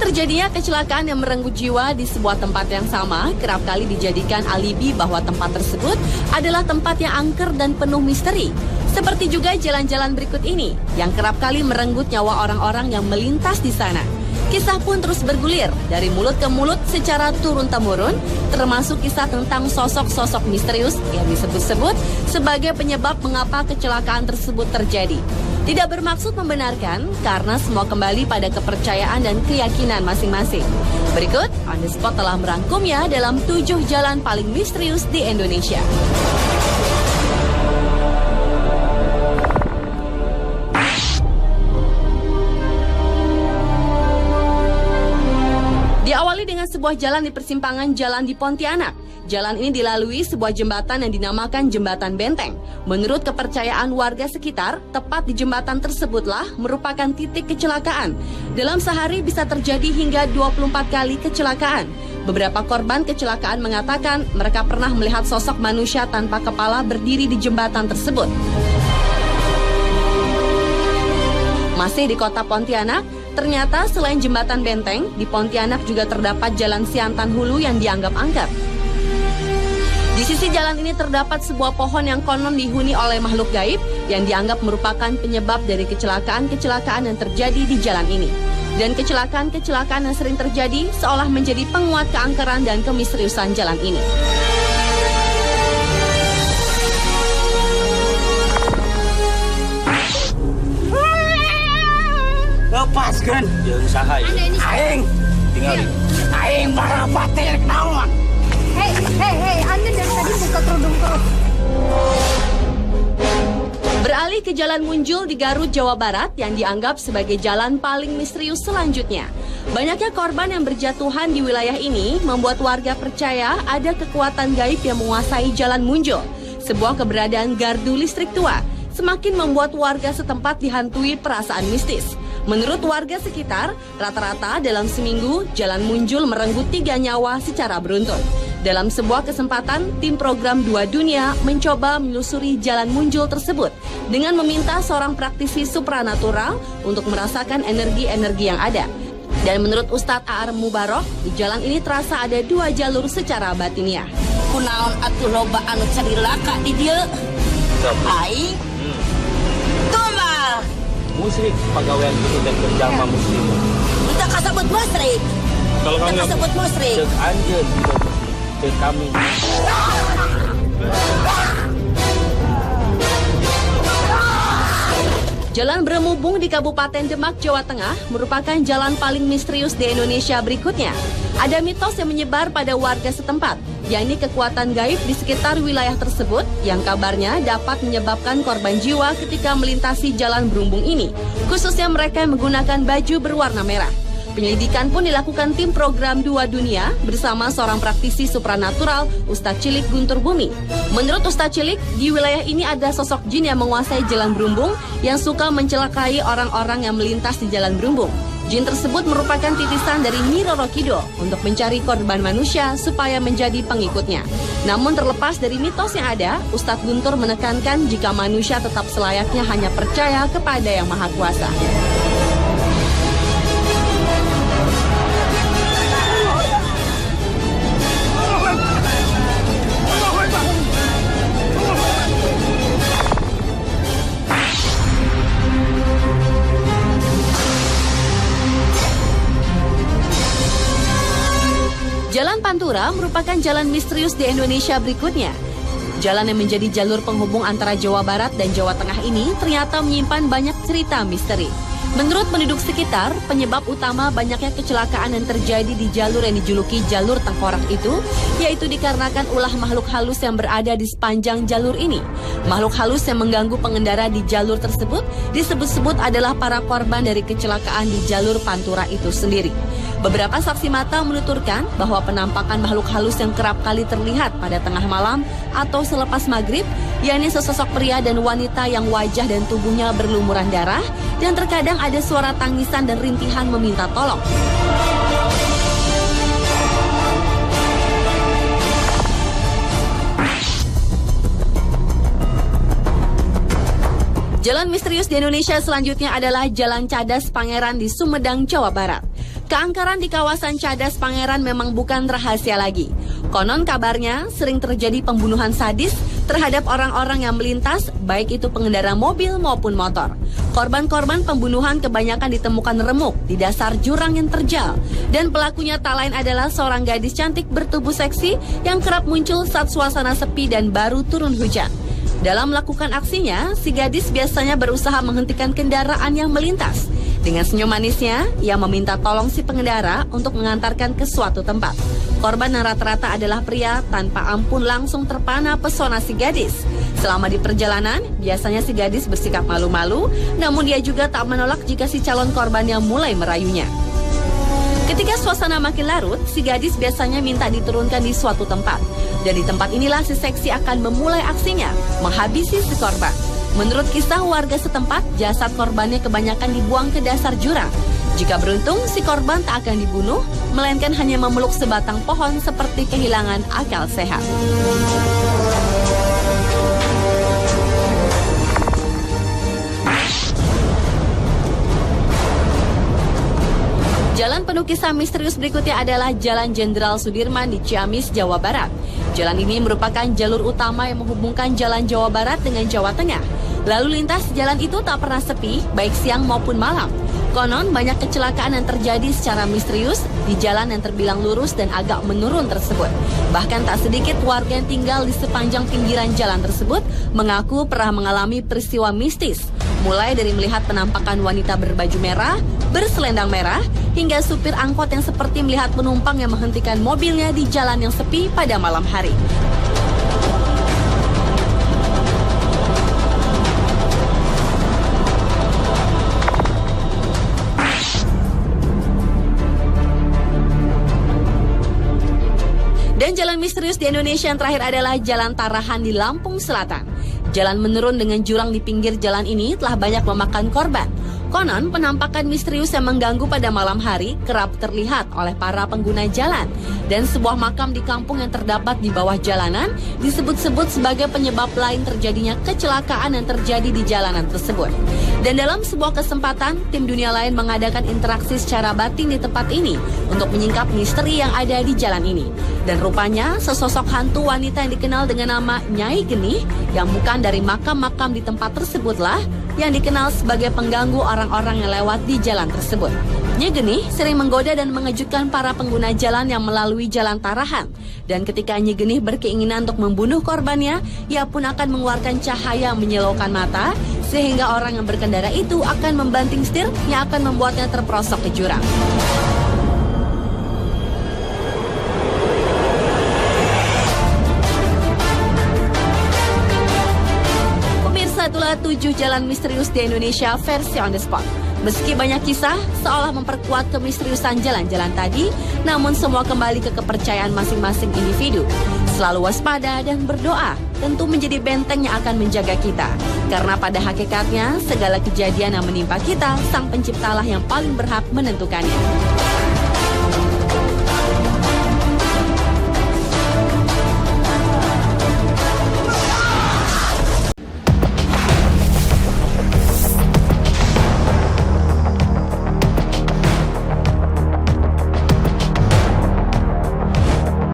Terjadinya kecelakaan yang merenggut jiwa di sebuah tempat yang sama kerap kali dijadikan alibi bahwa tempat tersebut adalah tempat yang angker dan penuh misteri. Seperti juga jalan-jalan berikut ini yang kerap kali merenggut nyawa orang-orang yang melintas di sana. Kisah pun terus bergulir dari mulut ke mulut secara turun-temurun, termasuk kisah tentang sosok-sosok misterius yang disebut-sebut sebagai penyebab mengapa kecelakaan tersebut terjadi. Tidak bermaksud membenarkan karena semua kembali pada kepercayaan dan keyakinan masing-masing. Berikut, On The Spot telah merangkumnya dalam 7 jalan paling misterius di Indonesia. Diawali dengan sebuah jalan di persimpangan jalan di Pontianak. Jalan ini dilalui sebuah jembatan yang dinamakan Jembatan Benteng. Menurut kepercayaan warga sekitar, tepat di jembatan tersebutlah merupakan titik kecelakaan. Dalam sehari bisa terjadi hingga 24 kali kecelakaan. Beberapa korban kecelakaan mengatakan mereka pernah melihat sosok manusia tanpa kepala berdiri di jembatan tersebut. Masih di kota Pontianak, ternyata selain Jembatan Benteng, di Pontianak juga terdapat Jalan Siantan Hulu yang dianggap angker. Di sisi jalan ini terdapat sebuah pohon yang konon dihuni oleh makhluk gaib yang dianggap merupakan penyebab dari kecelakaan-kecelakaan yang terjadi di jalan ini. Dan kecelakaan-kecelakaan yang sering terjadi seolah menjadi penguat keangkeran dan kemisteriusan jalan ini. Lepaskan jeung saha ieu? Aing tinggal aing para patir naon? Hei, Anda dari tadi buka kerudung terus. Beralih ke Jalan Munjul di Garut, Jawa Barat yang dianggap sebagai jalan paling misterius selanjutnya. Banyaknya korban yang berjatuhan di wilayah ini membuat warga percaya ada kekuatan gaib yang menguasai Jalan Munjul. Sebuah keberadaan gardu listrik tua semakin membuat warga setempat dihantui perasaan mistis. Menurut warga sekitar, rata-rata dalam seminggu, Jalan Munjul merenggut 3 nyawa secara beruntun. Dalam sebuah kesempatan, tim program 2 Dunia mencoba menelusuri Jalan Munjul tersebut dengan meminta seorang praktisi supranatural untuk merasakan energi-energi yang ada. Dan menurut Ustadz A.R. Mubarok, di jalan ini terasa ada 2 jalur secara batiniah. Kunaon atuh loba anu carilaka di dieu? Aing tumbal. Musyrik pagawean gitu dan berjamaah muslim. Kita kasebut musyrik. Kalau kamu kasebut musyrik. Cek anjeun cek kami. Jalan Bremubung di Kabupaten Demak, Jawa Tengah merupakan jalan paling misterius di Indonesia berikutnya. Ada mitos yang menyebar pada warga setempat, yakni kekuatan gaib di sekitar wilayah tersebut yang kabarnya dapat menyebabkan korban jiwa ketika melintasi jalan Brumubung ini, khususnya mereka yang menggunakan baju berwarna merah. Penyelidikan pun dilakukan tim program 2 Dunia bersama seorang praktisi supranatural, Ustadz Cilik Guntur Bumi. Menurut Ustadz Cilik, di wilayah ini ada sosok jin yang menguasai jalan Brumubung yang suka mencelakai orang-orang yang melintas di jalan Brumubung. Jin tersebut merupakan titisan dari Nyi Roro Kidul untuk mencari korban manusia supaya menjadi pengikutnya. Namun terlepas dari mitos yang ada, Ustadz Guntur menekankan jika manusia tetap selayaknya hanya percaya kepada Yang Maha Kuasa. Jalan Pantura merupakan jalan misterius di Indonesia berikutnya. Jalan yang menjadi jalur penghubung antara Jawa Barat dan Jawa Tengah ini ternyata menyimpan banyak cerita misteri. Menurut penduduk sekitar, penyebab utama banyaknya kecelakaan yang terjadi di jalur yang dijuluki jalur tengkorak itu, yaitu dikarenakan ulah makhluk halus yang berada di sepanjang jalur ini. Makhluk halus yang mengganggu pengendara di jalur tersebut disebut-sebut adalah para korban dari kecelakaan di jalur Pantura itu sendiri. Beberapa saksi mata menuturkan bahwa penampakan makhluk halus yang kerap kali terlihat pada tengah malam atau selepas maghrib, yakni sesosok pria dan wanita yang wajah dan tubuhnya berlumuran darah, dan terkadang ada suara tangisan dan rintihan meminta tolong. Jalan misterius di Indonesia selanjutnya adalah Jalan Cadas Pangeran di Sumedang, Jawa Barat. Keangkeran di kawasan Cadas Pangeran memang bukan rahasia lagi. Konon kabarnya sering terjadi pembunuhan sadis terhadap orang-orang yang melintas, baik itu pengendara mobil maupun motor. Korban-korban pembunuhan kebanyakan ditemukan remuk di dasar jurang yang terjal. Dan pelakunya tak lain adalah seorang gadis cantik bertubuh seksi yang kerap muncul saat suasana sepi dan baru turun hujan. Dalam melakukan aksinya, si gadis biasanya berusaha menghentikan kendaraan yang melintas. Dengan senyum manisnya, ia meminta tolong si pengendara untuk mengantarkan ke suatu tempat. Korban yang rata-rata adalah pria tanpa ampun langsung terpana pesona si gadis. Selama di perjalanan, biasanya si gadis bersikap malu-malu, namun ia juga tak menolak jika si calon korbannya mulai merayunya. Ketika suasana makin larut, si gadis biasanya minta diturunkan di suatu tempat. Dan di tempat inilah si seksi akan memulai aksinya, menghabisi si korban. Menurut kisah warga setempat, jasad korbannya kebanyakan dibuang ke dasar jurang. Jika beruntung, si korban tak akan dibunuh, melainkan hanya memeluk sebatang pohon seperti kehilangan akal sehat. Jalan penuh kisah misterius berikutnya adalah Jalan Jenderal Sudirman di Ciamis, Jawa Barat. Jalan ini merupakan jalur utama yang menghubungkan Jalan Jawa Barat dengan Jawa Tengah. Lalu lintas jalan itu tak pernah sepi, baik siang maupun malam. Konon banyak kecelakaan yang terjadi secara misterius di jalan yang terbilang lurus dan agak menurun tersebut. Bahkan tak sedikit warga yang tinggal di sepanjang pinggiran jalan tersebut mengaku pernah mengalami peristiwa mistis. Mulai dari melihat penampakan wanita berbaju merah, berselendang merah, hingga supir angkot yang seperti melihat penumpang yang menghentikan mobilnya di jalan yang sepi pada malam hari. Dan jalan misterius di Indonesia yang terakhir adalah Jalan Tarahan di Lampung Selatan. Jalan menurun dengan jurang di pinggir jalan ini telah banyak memakan korban. Konon, penampakan misterius yang mengganggu pada malam hari kerap terlihat oleh para pengguna jalan. Dan sebuah makam di kampung yang terdapat di bawah jalanan disebut-sebut sebagai penyebab lain terjadinya kecelakaan yang terjadi di jalanan tersebut. Dan dalam sebuah kesempatan, tim dunia lain mengadakan interaksi secara batin di tempat ini untuk menyingkap misteri yang ada di jalan ini. Dan rupanya, sesosok hantu wanita yang dikenal dengan nama Nyai Genih yang bukan dari makam-makam di tempat tersebutlah yang dikenal sebagai pengganggu orang-orang yang lewat di jalan tersebut. Nyai Genih sering menggoda dan mengejutkan para pengguna jalan yang melalui Jalan Tarahan. Dan ketika Nyai Genih berkeinginan untuk membunuh korbannya, ia pun akan mengeluarkan cahaya menyilaukan mata, sehingga orang yang berkendara itu akan membanting setir yang akan membuatnya terperosok ke jurang. Itulah 7 jalan misterius di Indonesia versi on the spot. Meski banyak kisah seolah memperkuat kemisteriusan jalan-jalan tadi, namun semua kembali ke kepercayaan masing-masing individu. Selalu waspada dan berdoa tentu menjadi benteng yang akan menjaga kita. Karena pada hakikatnya segala kejadian yang menimpa kita, Sang Penciptalah yang paling berhak menentukannya.